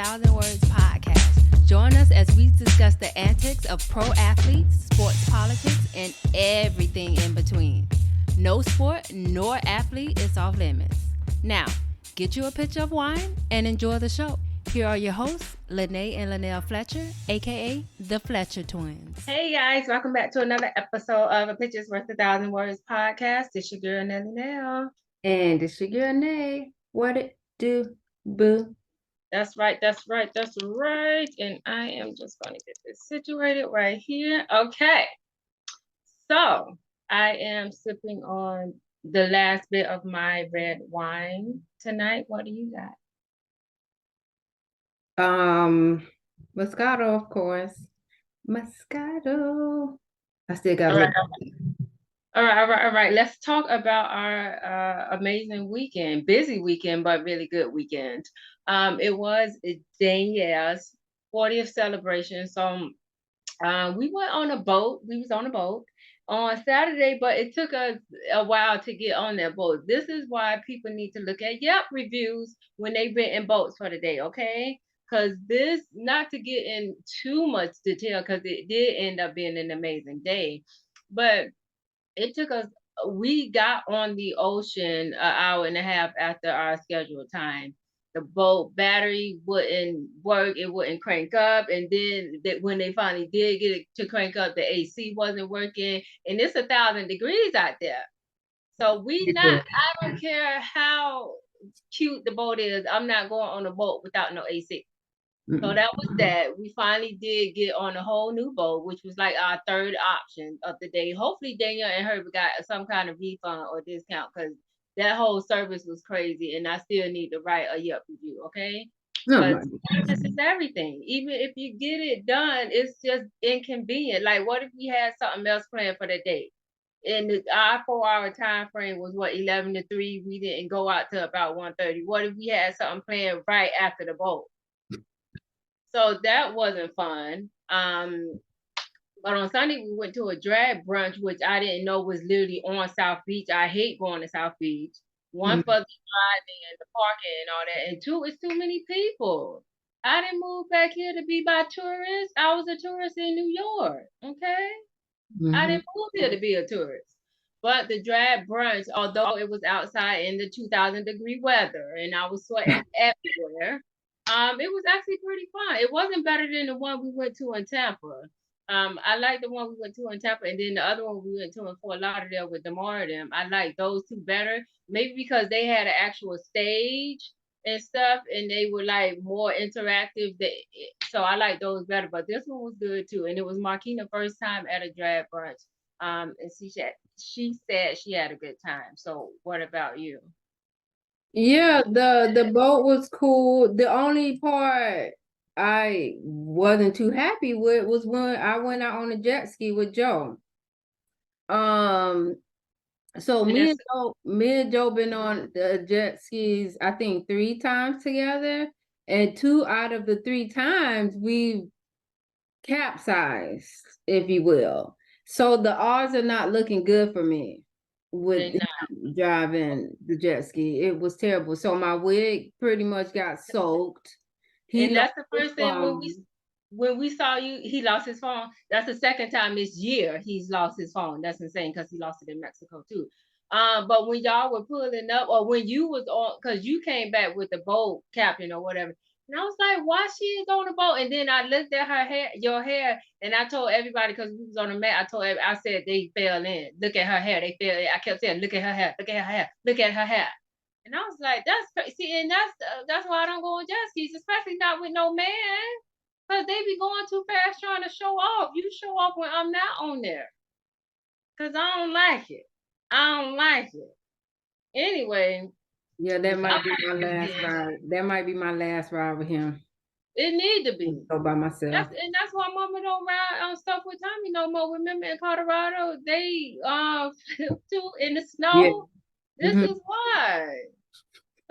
1,000 Words podcast. Join us as we discuss the antics of pro athletes, sports politics, and everything in between. No sport nor athlete is off limits. Now, get you a pitcher of wine and enjoy the show. Here are your hosts, Lene and Linnell Fletcher, aka the Fletcher Twins. Hey guys, welcome back to another episode of A Pitcher's Worth 1,000 Words podcast. It's your girl Nelly Nell. And it's your girl Nay. What it do, boo? That's right. And I am just going to get this situated right here. Okay. So I am sipping on the last bit of my red wine tonight. What do you got? Moscato, of course. Moscato. I still got All right. Let's talk about our amazing weekend. Busy weekend, but really good weekend. It was Danielle's 40th celebration. So we went on a boat. We was on a boat on Saturday, but it took us a while to get on that boat. This is why people need to look at Yelp reviews when they rent boats for the day, okay? Because this, not to get in too much detail, because it did end up being an amazing day, but it took us, we got on the ocean an hour and a half after our scheduled time. The boat battery wouldn't work, it wouldn't crank up, and then when they finally did get it to crank up, the AC wasn't working, and it's 1,000 degrees out there. So I don't care how cute the boat is, I'm not going on a boat without no AC. So that was that. We finally did get on a whole new boat, which was like our third option of the day. Hopefully Danielle and Herbert got some kind of refund or discount, because that whole service was crazy, and I still need to write a Yelp review, okay? Because this is everything. Even if you get it done, it's just inconvenient. Like, what if we had something else planned for the day? And our 4-hour time frame was 11 to 3. We didn't go out till about 1:30. What if we had something planned right after the boat? So that wasn't fun. But on Sunday, we went to a drag brunch, which I didn't know was literally on South Beach. I hate going to South Beach. One, for the driving and the parking and all that. And two, it's too many people. I didn't move back here to be by tourists. I was a tourist in New York, okay? I didn't move here to be a tourist. But the drag brunch, although it was outside in the 2,000-degree weather and I was sweating everywhere, it was actually pretty fun. It wasn't better than the one we went to in Tampa. I like the one we went to in Tampa, and then the other one we went to in Fort Lauderdale with Damar and them. I like those two better, maybe because they had an actual stage and stuff, and they were like more interactive. So I like those better. But this one was good too, and it was Marquina's first time at a drag brunch. And she said she had a good time. So what about you? Yeah, the boat was cool. The only part I wasn't too happy with was when I went out on a jet ski with Joe. So me and Joe been on the jet skis, I think 3 times together, and 2 out of the 3 times we capsized, if you will. So the odds are not looking good for me with driving the jet ski. It was terrible. So my wig pretty much got soaked. And that's the first thing when we saw you, he lost his phone. That's the second time this year he's lost his phone. That's insane, because he lost it in Mexico too. But when y'all were pulling up, or when you was on, because you came back with the boat captain or whatever, and I was like, why she is on the boat? And then I looked at her hair, your hair, and I told everybody, because we was on the mat, I said they fell in. Look at her hair, they fell in. I kept saying, look at her hair, look at her hair, look at her hair. And I was like, that's crazy. And that's why I don't go on jet skis, especially not with no man, because they be going too fast trying to show off. You show off when I'm not on there, because I don't like it. Anyway. Yeah, that might be my last ride. That might be my last ride with him. It need to be. Go by myself. That's why Mama don't ride on stuff with Tommy no more. Remember in Colorado, they too in the snow. Yeah. This is why.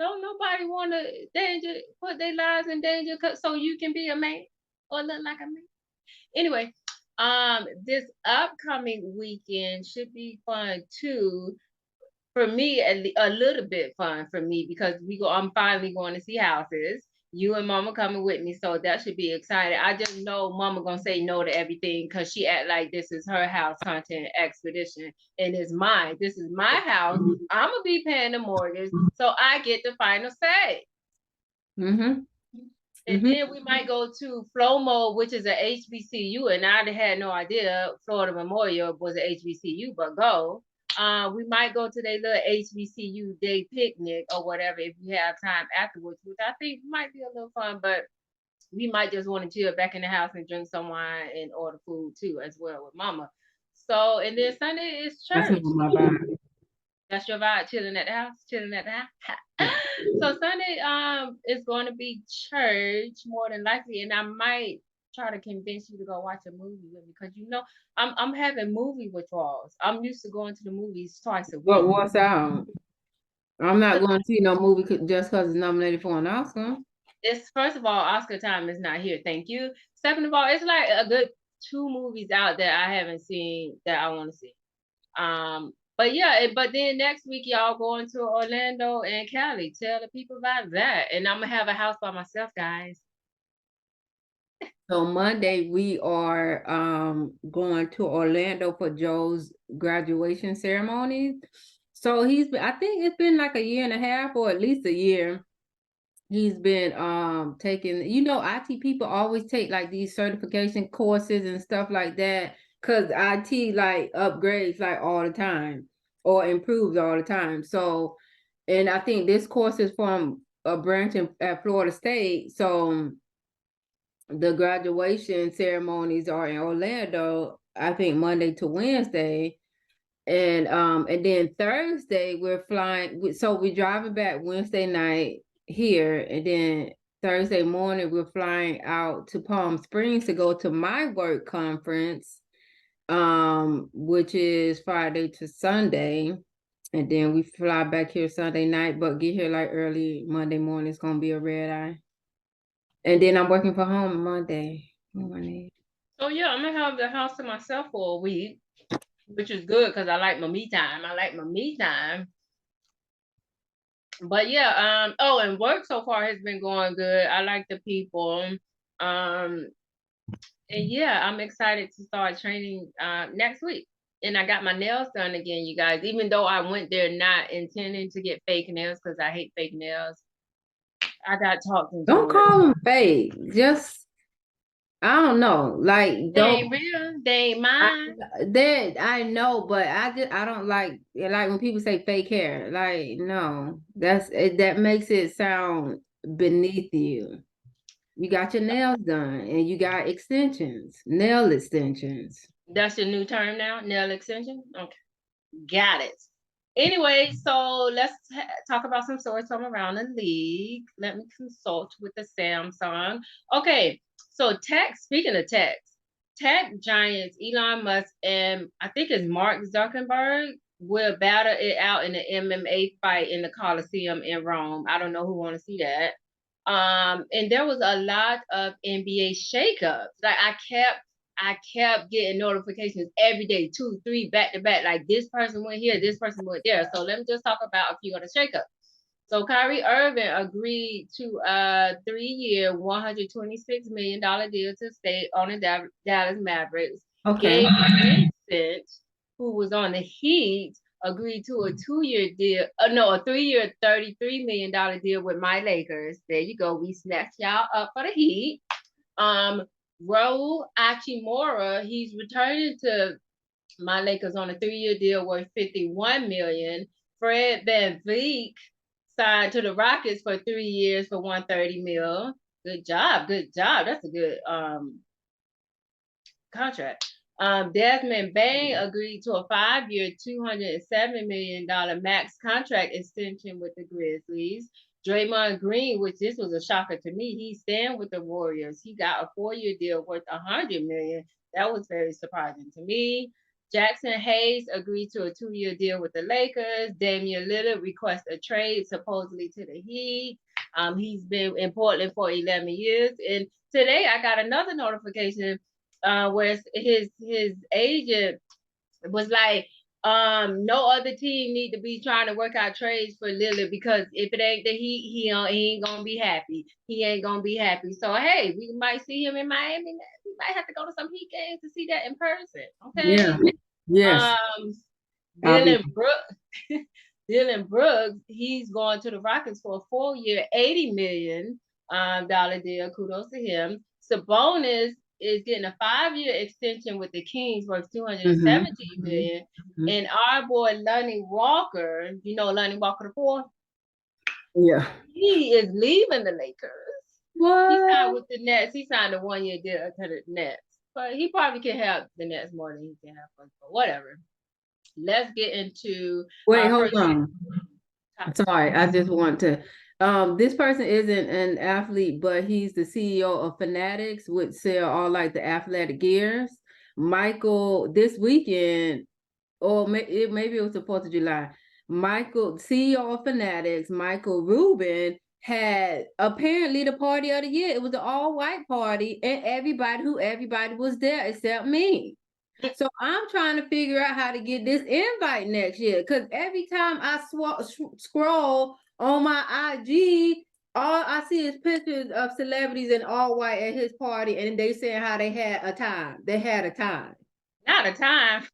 Don't nobody want to put their lives in danger so you can be a man or look like a man. Anyway, this upcoming weekend should be fun too. For me, a little bit fun for me, because I'm finally going to see houses. You and Mama coming with me, so that should be exciting. I just know Mama gonna say no to everything because she act like this is her house hunting expedition and it's mine. This is my house. I'm gonna be paying the mortgage, so I get the final say. Mm-hmm. And then we might go to FLOMO, which is a HBCU, and I had no idea Florida Memorial was a HBCU, but go. We might go to their little HBCU day picnic or whatever if we have time afterwards, which I think might be a little fun, but we might just want to chill back in the house and drink some wine and order food too, as well with Mama. So, and then Sunday is church. That's my vibe. That's your vibe, chilling at the house, chilling at the house. So Sunday is going to be church more than likely, and I might try to convince you to go watch a movie with me because you know I'm having movie withdrawals. I'm used to going to the movies twice a week. What's out? I'm not going to see no movie just because it's nominated for an Oscar. It's first of all, Oscar time is not here. Thank you. Second of all, it's like a good 2 movies out there I haven't seen that I want to see. But yeah, but then next week y'all going to Orlando and Cali. Tell the people about that. And I'm gonna have a house by myself, guys. So Monday we are going to Orlando for Joe's graduation ceremony. So I think it's been like a year and a half or at least a year. He's been taking, IT people always take like these certification courses and stuff like that because IT like upgrades like all the time or improves all the time. So, and I think this course is from a branch at Florida State. So the graduation ceremonies are in Orlando, I think Monday to Wednesday. And then Thursday we're flying. So we're driving back Wednesday night here, and then Thursday morning we're flying out to Palm Springs to go to my work conference, which is Friday to Sunday, and then we fly back here Sunday night, but get here like early Monday morning. It's gonna be a red eye, and then I'm working from home Monday morning. So yeah, I'm gonna have the house to myself for a week, which is good because I like my me time. But yeah, and work so far has been going good. I like the people. And yeah, I'm excited to start training next week. And I got my nails done again, you guys, even though I went there not intending to get fake nails because I hate fake nails. I got talked into Don't it. call them fake. Just I don't know. Like They ain't real. They ain't mine. I know, but I don't like when people say fake hair. Like, no, that makes it sound beneath you. You got your nails done and you got nail extensions. That's your new term now, nail extension? Okay. Got it. Anyway, so let's talk about some stories from around the league. Let me consult with the Samsung. Okay, so speaking of tech giants Elon Musk and I think it's Mark Zuckerberg will battle it out in an MMA fight in the Coliseum in Rome. I don't know who want to see that. And there was a lot of NBA shakeups. Like I kept getting notifications every day, 2, 3 back to back. Like this person went here, this person went there. So let me just talk about a few of the shakeups. So Kyrie Irving agreed to a 3-year, $126 million deal to stay on the Dallas Mavericks. Okay. Gabe Vincent, who was on the Heat, agreed to a 2-year deal. A 3-year, $33 million deal with my Lakers. There you go. We snatched y'all up for the Heat. Raul Achimura, he's returning to my Lakers on a 3-year deal worth $51 million. Fred VanVleet signed to the Rockets for 3 years for $130 million. Good job. That's a good contract. Desmond Bain agreed to a 5-year, $207 million max contract extension with the Grizzlies. Draymond Green, which this was a shocker to me, he's staying with the Warriors. He got a 4-year deal worth $100 million. That was very surprising to me. Jackson Hayes agreed to a 2-year deal with the Lakers. Damian Lillard requests a trade supposedly to the Heat. He's been in Portland for 11 years. And today I got another notification where his agent was like, No other team need to be trying to work out trades for Lillard, because if it ain't the Heat, he ain't gonna be happy. He ain't gonna be happy. So hey, we might see him in Miami. We might have to go to some Heat games to see that in person. Okay. Yeah. Yes. Dylan Brooks. Dylan Brooks, he's going to the Rockets for a 4-year, $80 million deal. Kudos to him. Sabonis is getting a 5-year extension with the Kings worth $217 million. And our boy Lonnie Walker, you know Lonnie Walker the fourth? Yeah. He is leaving the Lakers. What? He signed with the Nets. He signed a 1-year deal to the Nets. But he probably can help the Nets more than he can help us. But whatever. Let's get into hold on. Sorry, I just want to this person isn't an athlete, but he's the CEO of Fanatics, which sell all like the athletic gears. Michael, this weekend, or maybe it was the 4th of July, Michael, CEO of Fanatics, Michael Rubin, had apparently the party of the year. It was an all-white party, and everybody was there except me. So I'm trying to figure out how to get this invite next year, because every time I scroll on my IG, all I see is pictures of celebrities in all white at his party, and they saying how they had a time. They had a time. Not a time.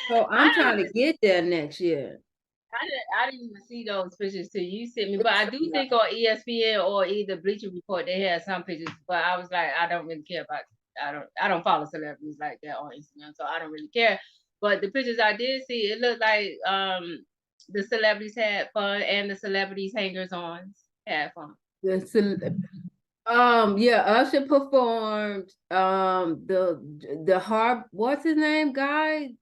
So I'm trying to get there next year. I didn't even see those pictures till you sent me, but I do think on ESPN or either Bleacher Report they had some pictures. But I was like, I don't really care about. I don't follow celebrities like that on Instagram, so I don't really care. But the pictures I did see, it looked like the celebrities had fun, and the celebrities hangers-ons had fun. Yeah, Usher performed. What's his name, guy?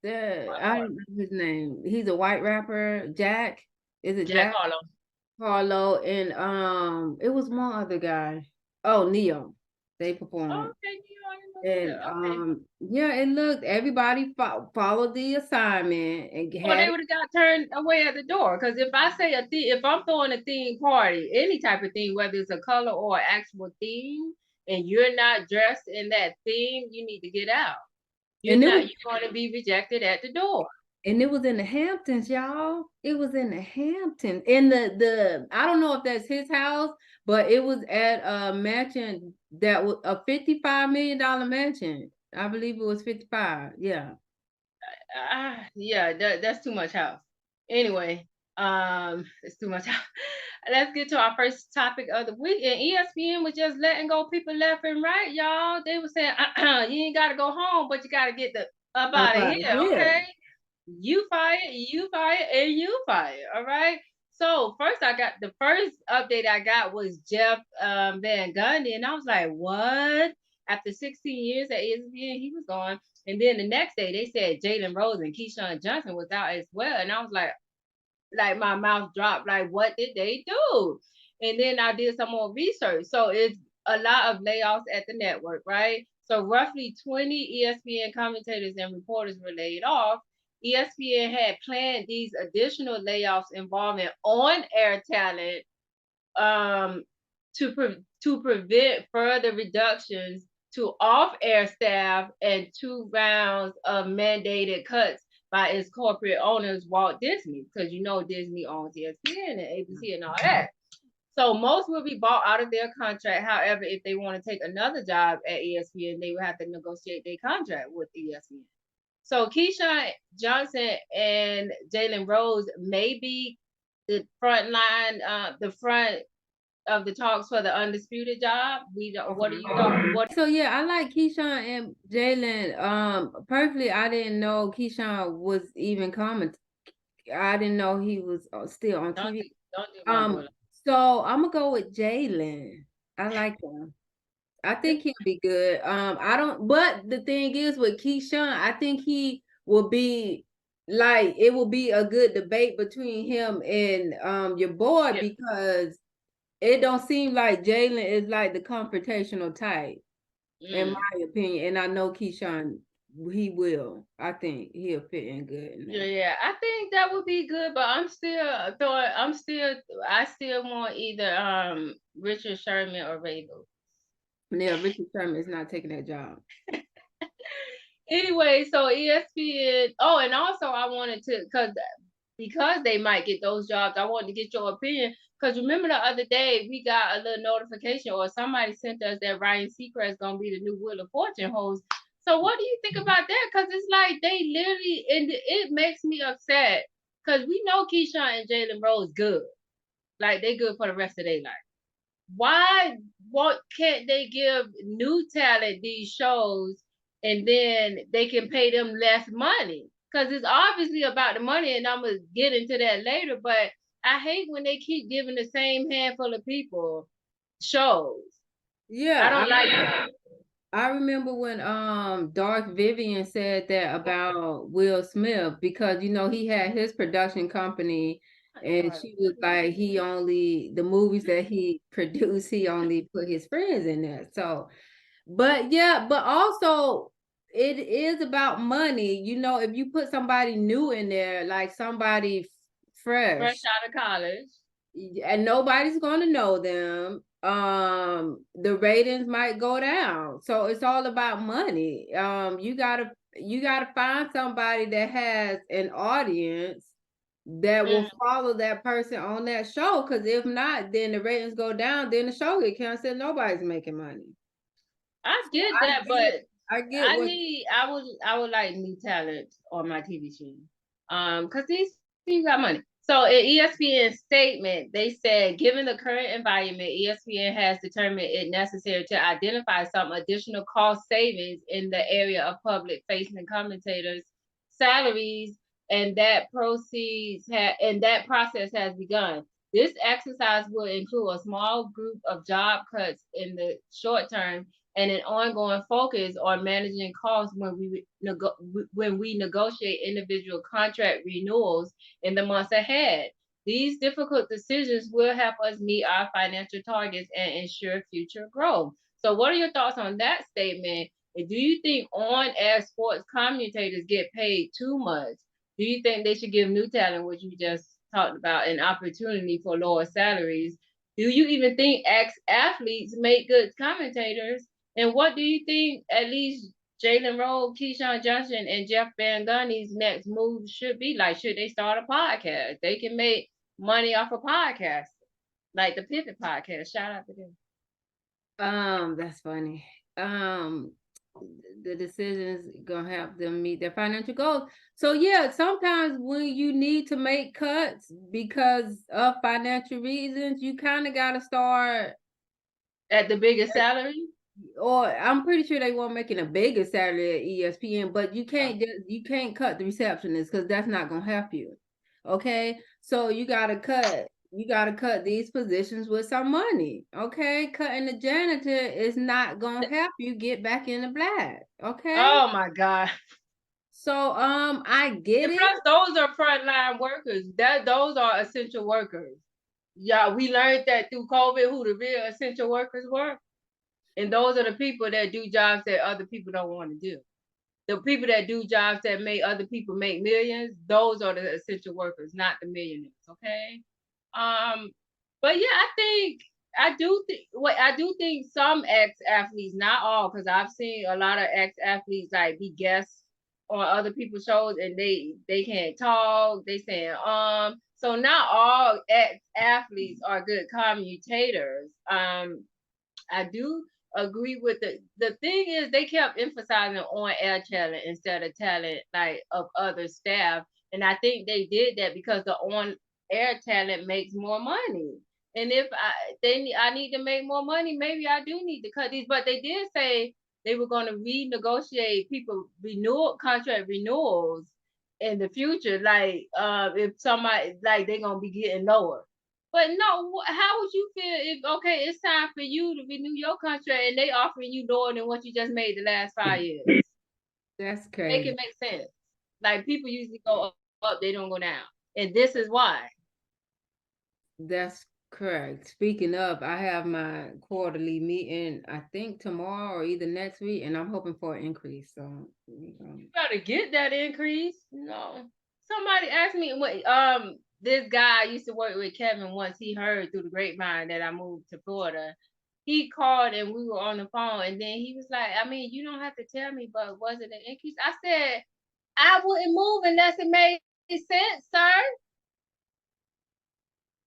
I don't know his name. He's a white rapper. Jack. Is it Jack? Harlow, and it was one other guy. Oh, Neo. They performed. Oh, okay, and yeah, it looked, everybody followed the assignment and they would have got turned away at the door. Because if I say if I'm throwing a theme party, any type of theme, whether it's a color or an actual theme, and you're not dressed in that theme, you need to get out. You're going to be rejected at the door. And it was in the Hamptons, y'all. It was in the Hamptons. In the I don't know if that's his house, but it was at a mansion that was a $55 million mansion. I believe it was 55. Yeah. Yeah, that's too much house. Anyway, it's too much house. Let's get to our first topic of the week. And ESPN was just letting go people left and right, y'all. They were saying, you ain't got to go home, but you got to get up out of here, okay? You fired, and you fired, all right? So first the first update I got was Jeff Van Gundy, and I was like, what? After 16 years at ESPN, he was gone. And then the next day they said Jalen Rose and Keyshawn Johnson was out as well. And I was like my mouth dropped, like, what did they do? And then I did some more research. So it's a lot of layoffs at the network, right? So roughly 20 ESPN commentators and reporters were laid off. ESPN had planned these additional layoffs involving on-air talent to prevent further reductions to off-air staff and 2 rounds of mandated cuts by its corporate owners, Walt Disney, because you know Disney owns ESPN and ABC and all that. So most will be bought out of their contract. However, if they want to take another job at ESPN, they would have to negotiate their contract with ESPN. So Keyshawn Johnson and Jalen Rose may be the front line, the front of the talks for the undisputed job. What do you know? So yeah, I like Keyshawn and Jalen. Personally, I didn't know Keyshawn was even coming. I didn't know he was still on TV. So I'm gonna go with Jalen. I like him. I think he'll be good. But the thing is with Keyshawn, I think he will be like, it will be a good debate between him and your boy, because it don't seem like Jalen is like the confrontational type, in my opinion. And I know Keyshawn, he will. I think he'll fit in good. Yeah, I think that would be good, but I still want either Richard Sherman or Ray Lewis. Yeah, Richard Sherman is not taking that job. Anyway, so ESPN. Oh, and also I wanted to because they might get those jobs. I wanted to get your opinion because remember the other day we got a little notification or somebody sent us that Ryan Seacrest is gonna be the new Wheel of Fortune host. So what do you think about that? Because it's like they literally, and it makes me upset because we know Keyshawn and Jalen Rose good, like they good for the rest of their life. Why what can't they give new talent these shows and then they can pay them less money? Because it's obviously about the money, and I'm gonna get into that later. But I hate when they keep giving the same handful of people shows. I Yeah, don't like that. I remember when Dark Vivian said that about Will Smith because he had his production company and she was like the movies that he produced he only put his friends in there. So but also it is about money. If you put somebody new in there, like somebody Fresh fresh, out of college. and nobody's going to know them, the ratings might go down. So it's all about money. You gotta find somebody that has an audience that will follow that person on that show, because if not, then the ratings go down, then the show get canceled, nobody's making money. I So get that, but I get what I would like new talent on my TV show. Because these people got money. So in ESPN's statement, they said, given the current environment, ESPN has determined it necessary to identify some additional cost savings in the area of public facing commentators' salaries, and that process has begun. This exercise will include a small group of job cuts in the short term and an ongoing focus on managing costs when we negotiate individual contract renewals in the months ahead. These difficult decisions will help us meet our financial targets and ensure future growth. So, what are your thoughts on that statement? And do you think on-air sports commentators get paid too much? Do you think they should give new talent, which you just talked about, an opportunity for lower salaries? Do you even think ex-athletes make good commentators? And what do you think at least Jalen Rose, Keyshawn Johnson, and Jeff Van Gundy's next move should be? Like, should they start a podcast? They can make money off of podcasts, like the Pivot Podcast. Shout out to them. That's funny. The decisions gonna help them meet their financial goals. So yeah, sometimes when you need to make cuts because of financial reasons, you kind of gotta start At the biggest salary? or I'm pretty sure they weren't making a bigger salary at ESPN, but you can't cut the receptionist because that's not gonna help you. Okay, so you gotta cut these positions with some money. Okay, cutting the janitor is not gonna help you get back in the black. Okay. Oh my God. So I get And it. plus, those are frontline workers. Those are essential workers. Yeah, we learned that through COVID who the real essential workers were. And those are the people that do jobs that other people don't want to do. The people that do jobs that make other people make millions, those are the essential workers, not the millionaires. Okay. But yeah, I do think some ex-athletes, not all, because I've seen a lot of ex-athletes like be guests on other people's shows and they can't talk, they saying so not all ex-athletes are good commutators. I do agree with the thing is they kept emphasizing on air talent instead of talent like of other staff. And I think they did that because the on air talent makes more money. And if I need to make more money, maybe I do need to cut these. But they did say they were going to renegotiate people contract renewals in the future. Like if somebody like they're gonna be getting lower. But no, how would you feel if okay, it's time for you to renew your contract and they offering you lower than what you just made the last 5 years? That's Make crazy. it make sense. Like people usually go up, they don't go down, and this is why. That's correct. Speaking of, I have my quarterly meeting, I think tomorrow or either next week, and I'm hoping for an increase. So You gotta get that increase. No, somebody asked me what this guy I used to work with, Kevin. Once he heard through the grapevine that I moved to Florida, he called and we were on the phone, and then he was like, I mean, you don't have to tell me, but was it an increase? I said, I wouldn't move unless it made sense, sir.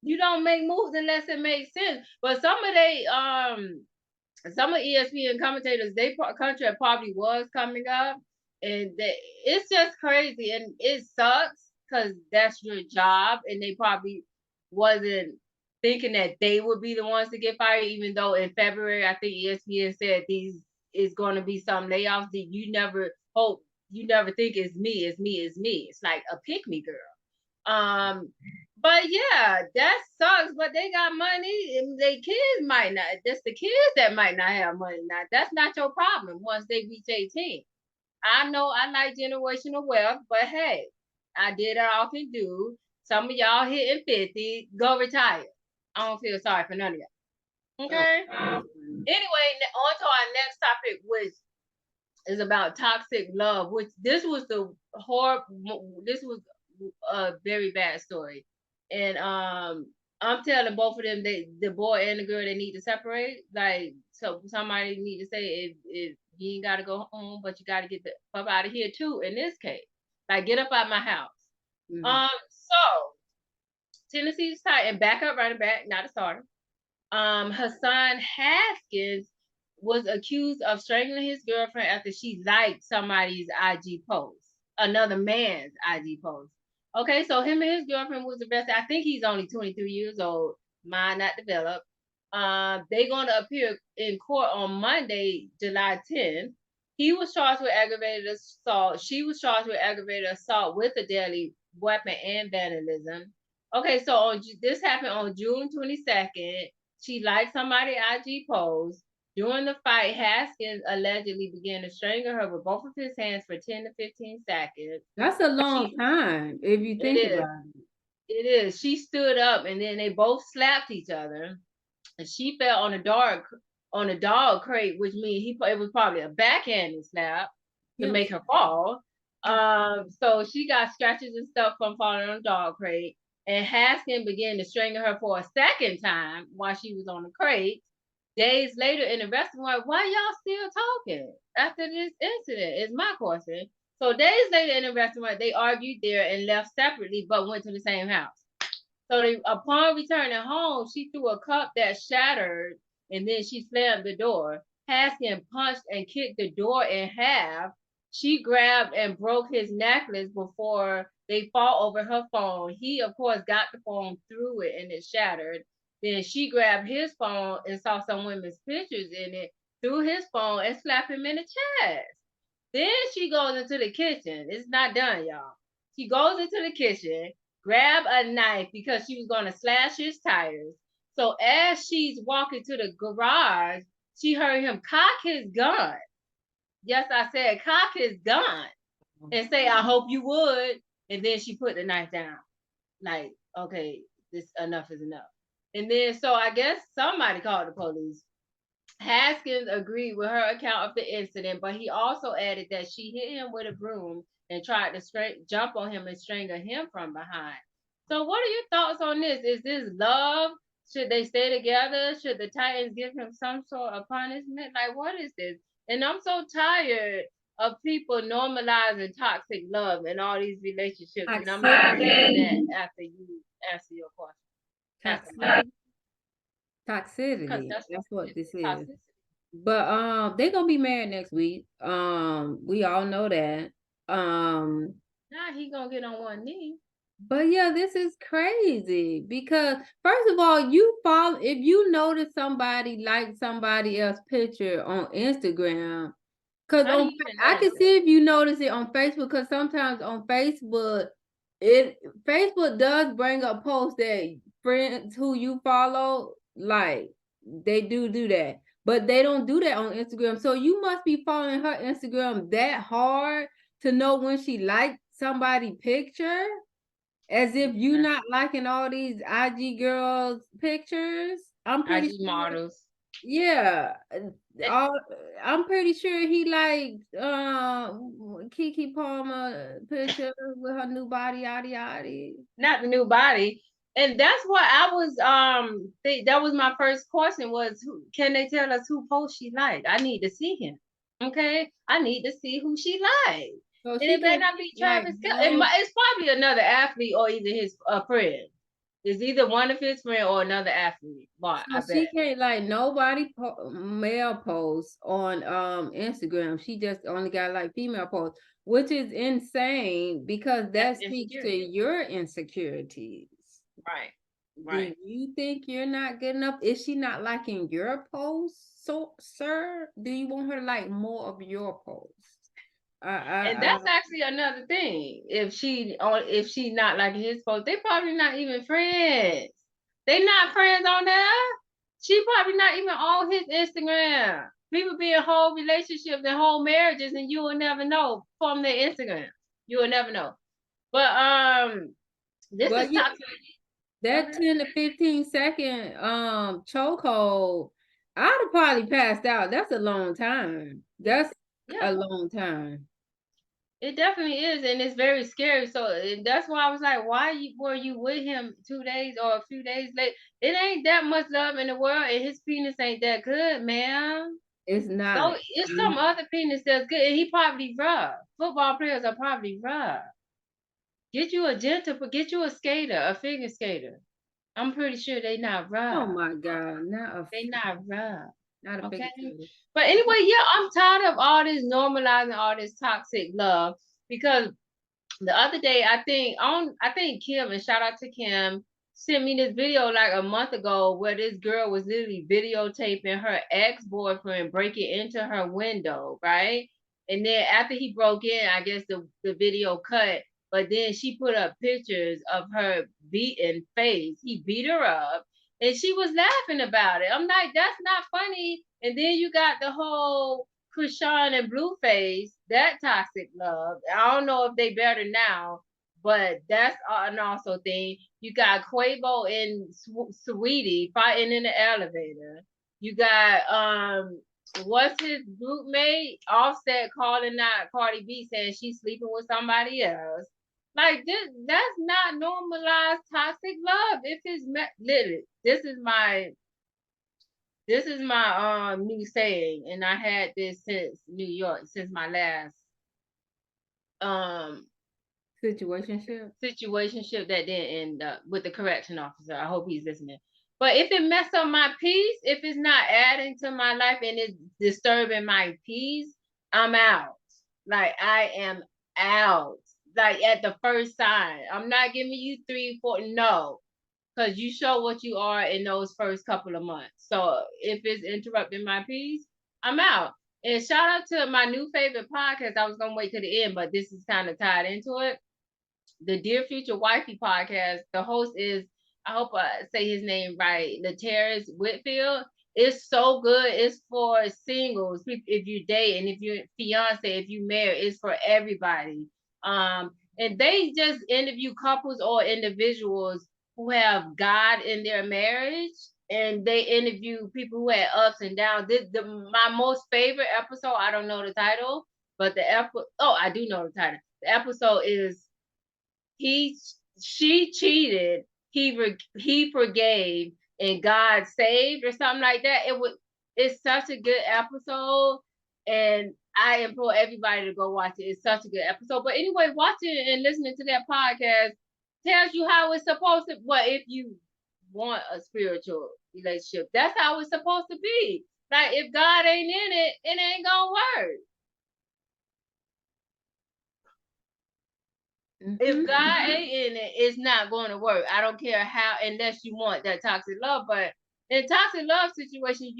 You don't make moves unless it makes sense. But some of ESPN commentators, they contract probably was coming up, and it's just crazy, and it sucks because that's your job, and they probably wasn't thinking that they would be the ones to get fired, even though in February I think ESPN said these is going to be some layoffs that you never think it's me, it's me, it's me. It's like a pick me girl. But yeah, that sucks. But they got money, and they kids might not. That's the kids that might not have money. Now that's not your problem. Once they reach 18, I know I like generational wealth, but hey, I did all I can do. Some of y'all hitting 50, go retire. I don't feel sorry for none of y'all. Okay. Anyway, on to our next topic, which is about toxic love. Which this was a very bad story, and I'm telling both of them, the boy and the girl, they need to separate. Like, so somebody need to say, if you ain't gotta go home, but you gotta get the fuck out of here too. In this case, like, get up out my house. So Tennessee's tight and backup running back, not a starter. Hassan Haskins was accused of strangling his girlfriend after she liked somebody's IG post, another man's IG post. Okay, so him and his girlfriend was arrested. I think he's only 23 years old, mind not developed. They're going to appear in court on Monday, July 10th. He was charged with aggravated assault. She was charged with aggravated assault with a deadly weapon and vandalism. Okay, so this happened on June 22nd. She liked somebody's IG post. During the fight, Haskins allegedly began to strangle her with both of his hands for 10 to 15 seconds. That's a long time, if you think about it. It is. She stood up, and then they both slapped each other, and she fell on a dog crate, which means it was probably a backhanded slap to make her fall. So she got scratches and stuff from falling on a dog crate, and Haskins began to strangle her for a second time while she was on the crate. Days later in the restaurant, why y'all still talking after this incident is my question. So days later in the restaurant, they argued there and left separately, but went to the same house. So upon returning home, she threw a cup that shattered, and then she slammed the door. Haskins punched and kicked the door in half. She grabbed and broke his necklace before they fought over her phone. He, of course, got the phone through it, and it shattered. Then she grabbed his phone and saw some women's pictures in it, threw his phone and slapped him in the chest. Then she goes into the kitchen. It's not done, y'all. She goes into the kitchen, grab a knife because she was going to slash his tires. So as she's walking to the garage, she heard him cock his gun. Yes, I said cock his gun and say, I hope you would. And then she put the knife down. Like, okay, this enough is enough. And then, so I guess somebody called the police. Haskins agreed with her account of the incident, but he also added that she hit him with a broom and tried to jump on him and strangle him from behind. So what are your thoughts on this? Is this love? Should they stay together? Should the Titans give him some sort of punishment? Like, what is this? And I'm so tired of people normalizing toxic love in all these relationships. And I'm not saying that after you answer your question. Toxicity. That's what this is. Toxicity. But they're gonna be married next week. We all know that. Now he gonna get on one knee. But yeah, this is crazy because first of all, if you notice somebody like somebody else's picture on Instagram, because I can see if you notice it on Facebook, because sometimes on Facebook, Facebook does bring up posts that friends who you follow, like, they do that, but they don't do that on Instagram. So you must be following her Instagram that hard to know when she liked somebody's picture, as if you're not liking all these IG girls' pictures. I'm pretty IG models. Yeah, I'm pretty sure he liked Keke Palmer picture with her new body, yada yada. Not the new body. And that's what I was that was my first question was, can they tell us who post she like? I need to see him. Okay, I need to see who she like. So And she it better can't not be like Travis Kelce. no. It's probably another athlete or either his friend. It's either one of his friend or another athlete. But So I she bet. can't like nobody male posts on Instagram. She just only got like female posts, which is insane because that That's speaks to insecurity. your insecurities. Right. Do Right. you think you're not good enough? Is she not liking your posts? So, sir, do you want her to like more of your posts? And that's actually another thing. If she not like his post, they probably not even friends. They not friends on there. She probably not even on his Instagram. People be in whole relationships and whole marriages, and you will never know from their Instagram. You will never know. But this Well, is yeah, toxic. that 10 to 15 second chokehold, I'd have probably passed out. That's a long time. That's Yeah. a long time. It definitely is, and it's very scary. So that's why I was like, were you with him 2 days or a few days late? It ain't that much love in the world, and his penis ain't that good, man. It's So not. it's some other penis that's good, and he probably rough. Football players are probably rough. Get you a skater, a figure skater. I'm pretty sure they not Oh rough. my God, They not rough. not a Okay. figure skater. But anyway, yeah, I'm tired of all this normalizing all this toxic love because the other day, I think Kim, and shout out to Kim, sent me this video like a month ago where this girl was literally videotaping her ex-boyfriend breaking into her window, right? And then after he broke in, I guess the video cut, but then she put up pictures of her beaten face. He beat her up and she was laughing about it. I'm like, that's not funny. And then you got the whole Krishan and Blueface, that toxic love. I don't know if they better now, but that's an also thing. You got Quavo and Sweetie fighting in the elevator. You got what's his group mate Offset calling out Cardi B saying she's sleeping with somebody else. Like this, that's not normalized toxic love. If it's literally, this is my new saying, and I had this since New York, since my last um situationship that didn't end up with the correction officer. I hope he's listening. But if it mess up my peace, if it's not adding to my life and it's disturbing my peace, I'm out. Like I am out. Like at the first sign. I'm not giving you 3, 4. No. Because you show what you are in those first couple of months. So if it's interrupting my peace, I'm out. And shout out to my new favorite podcast. I was gonna wait to the end, but this is kind of tied into it. The Dear Future Wifey podcast. The host is, I hope I say his name right, Laterris Whitfield. It's so good. It's for singles, if you date, and if you're fiance, if you marry, it's for everybody. And they just interview couples or individuals who have God in their marriage, and they interview people who had ups and downs. My most favorite episode, I don't know the title, but I do know the title. The episode is she cheated, he forgave, and God saved, or something like that. It's such a good episode, and I implore everybody to go watch it. It's such a good episode. But anyway, watching and listening to that podcast tells you how it's supposed to. Well, if you want a spiritual relationship, that's how it's supposed to be. Like if God ain't in it, it ain't gonna work. If God ain't in it, it's not going to work. I don't care how, unless you want that toxic love. But in toxic love situations,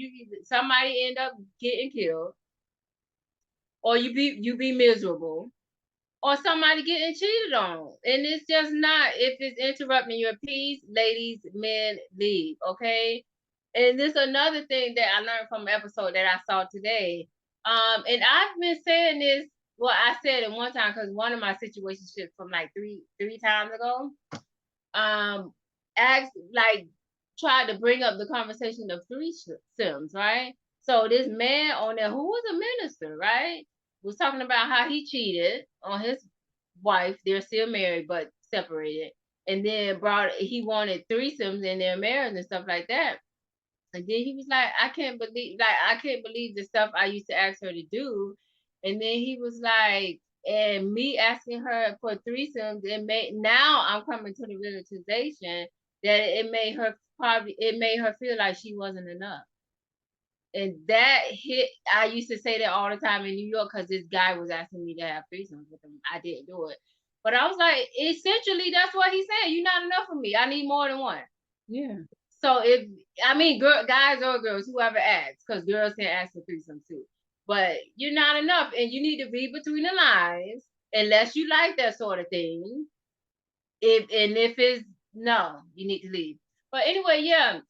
somebody end up getting killed, or you be miserable, or somebody getting cheated on, and it's just not. If it's interrupting your peace, ladies, men, leave. Okay. And this another thing that I learned from an episode that I saw today. And I've been saying this. Well, I said it one time because one of my situationships from like three times ago, asked like tried to bring up the conversation of threesomes, right? So this man on there who was a minister, right, was talking about how he cheated on his wife. They're still married but separated. and then he wanted threesomes in their marriage and stuff like that. And then he was like, I can't believe the stuff I used to ask her to do. And then he was like, and me asking her for threesomes, now I'm coming to the realization that it made her feel like she wasn't enough. And that hit, I used to say that all the time in New York because this guy was asking me to have threesomes with him. I didn't do it. But I was like, essentially, that's what he's saying. You're not enough for me. I need more than one. Yeah. So guys or girls, whoever asks, because girls can ask for threesomes too. But you're not enough, and you need to read between the lines, unless you like that sort of thing. If it's no, you need to leave. But anyway, yeah.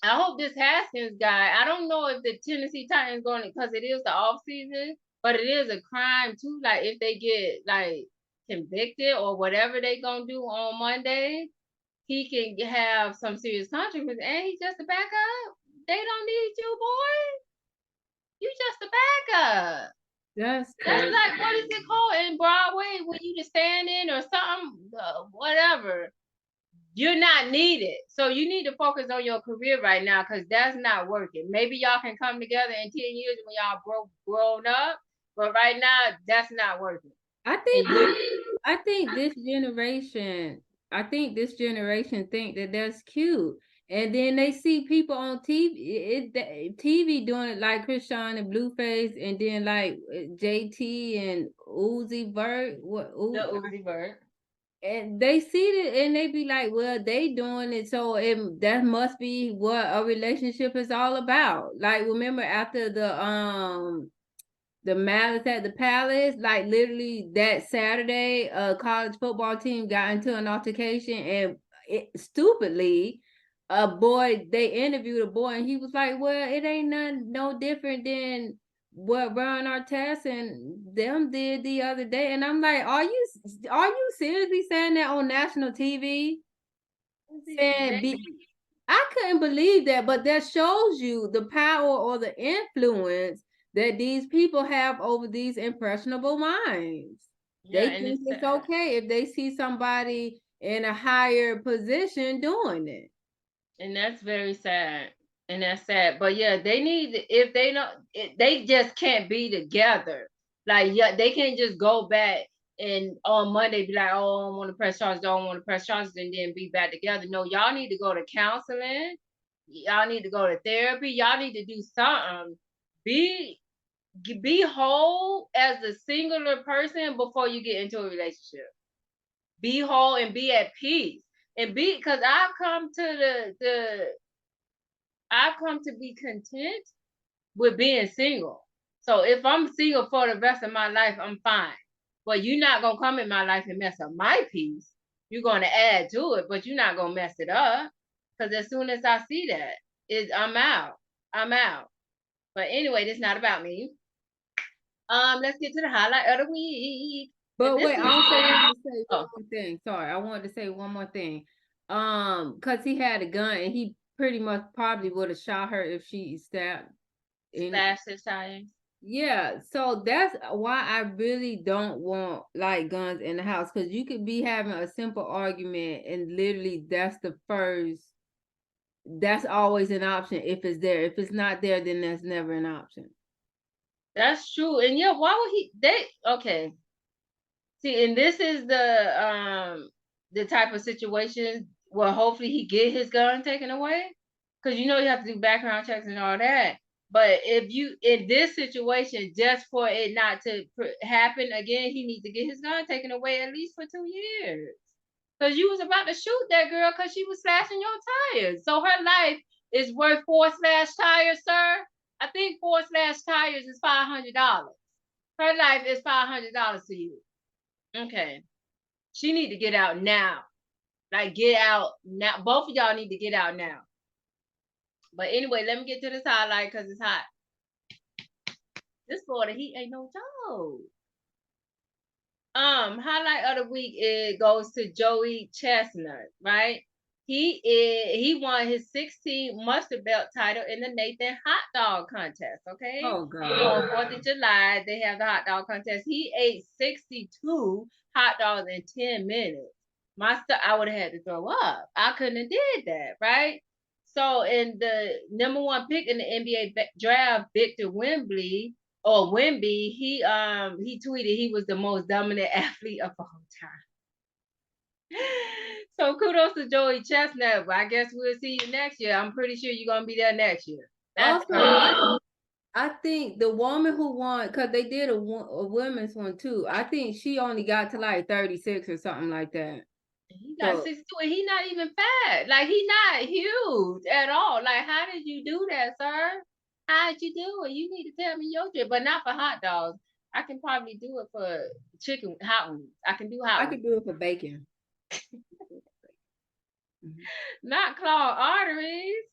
I hope this Haskins guy, I don't know if the Tennessee Titans going to, because it is the off season, but it is a crime too. Like if they get like convicted or whatever they gonna do on Monday, he can have some serious consequences, and he's just a backup. They don't need you, boy. You just a backup. That's like, what is it called in Broadway when you just stand in or something, whatever. You're not needed. So you need to focus on your career right now, because that's not working. Maybe y'all can come together in 10 years when y'all grown up, but right now that's not working. I think this generation think that that's cute. And then they see people on TV, TV doing it, like Krishan and Blueface, and then like JT and Uzi Vert. Uzi Vert. And they see it and they be like, well, they doing it, so that must be what a relationship is all about. Like, remember after the Malice at the Palace, like literally that Saturday, a college football team got into an altercation, and stupidly, they interviewed a boy, and he was like, well, it ain't no different than what Ron Artest and them did the other day. And I'm like, are you seriously saying that on national TV? I couldn't believe that, but that shows you the power or the influence that these people have over these impressionable minds. Yeah, they think it's okay if they see somebody in a higher position doing it. And that's very sad. And that's sad. But yeah, they need, if they don't, they just can't be together. Like, yeah, they can't just go back and on Monday be like, oh, I don't want to press charges, and then be back together. No, y'all need to go to counseling. Y'all need to go to therapy. Y'all need to do something. Be whole as a singular person before you get into a relationship. Be whole and be at peace. And because I've come to be content with being single. So if I'm single for the rest of my life, I'm fine. But you're not gonna come in my life and mess up my peace. You're gonna add to it, but you're not gonna mess it up. Because as soon as I see that, I'm out. I'm out. But anyway, this is not about me. Let's get to the highlight of the week. But wait, I also wanted to say one more thing. Sorry, I wanted to say one more thing. Because he had a gun, and he pretty much probably would have shot her if she slashed his tires. Yeah, so that's why I really don't want like guns in the house, because you could be having a simple argument and literally that's always an option if it's there. If it's not there, then that's never an option. That's true. And yeah, why would okay. See, and this is the type of situation where hopefully he get his gun taken away, because you have to do background checks and all that. But if you in this situation, just for it not to happen again, he needs to get his gun taken away at least for 2 years, because you was about to shoot that girl because she was slashing your tires. So her life is worth 4 slash tires, sir. I think 4 slash tires is $500. Her life is $500 to you. Okay. She need to get out now. Like, get out now. Both of y'all need to get out now. But anyway, let me get to this highlight because it's hot. This Florida heat ain't no joke. Highlight of the week, it goes to Joey Chestnut, right? He won his 16th mustard belt title in the Nathan hot dog contest. Okay. Oh God. On 4th of July, they have the hot dog contest. He ate 62 hot dogs in 10 minutes. I would have had to throw up. I couldn't have did that, right? So in the number one pick in the NBA draft, Victor Wembley or Wemby, he tweeted he was the most dominant athlete of all time. So kudos to Joey Chestnut. But I guess we'll see you next year. I'm pretty sure you're gonna be there next year. That's also, I think the woman who won, because they did a women's one too. I think she only got to like 36 or something like that. He got 62 and he not even fat. Like, he not huge at all. Like, how did you do that, sir? How did you do it? You need to tell me your trick, but not for hot dogs. I can probably do it for chicken, hot ones. I can do hot ones. I can do it for bacon. Not clogged arteries.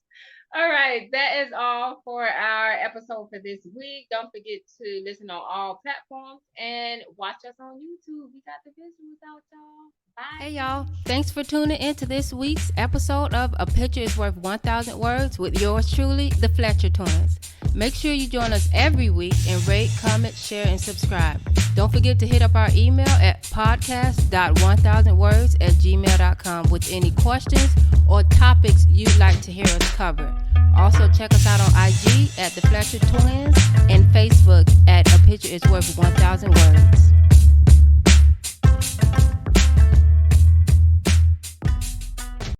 All right, that is all for our episode for this week. Don't forget to listen on all platforms and watch us on YouTube. We got the visuals out, y'all. Bye. Hey, y'all. Thanks for tuning in to this week's episode of A Picture is Worth 1,000 Words with yours truly, the Fletcher Twins. Make sure you join us every week and rate, comment, share, and subscribe. Don't forget to hit up our email at podcast.1000words@gmail.com with any questions or topics you'd like to hear us cover. Also, check us out on IG at The Fletcher Twins and Facebook at A Picture is Worth 1,000 Words.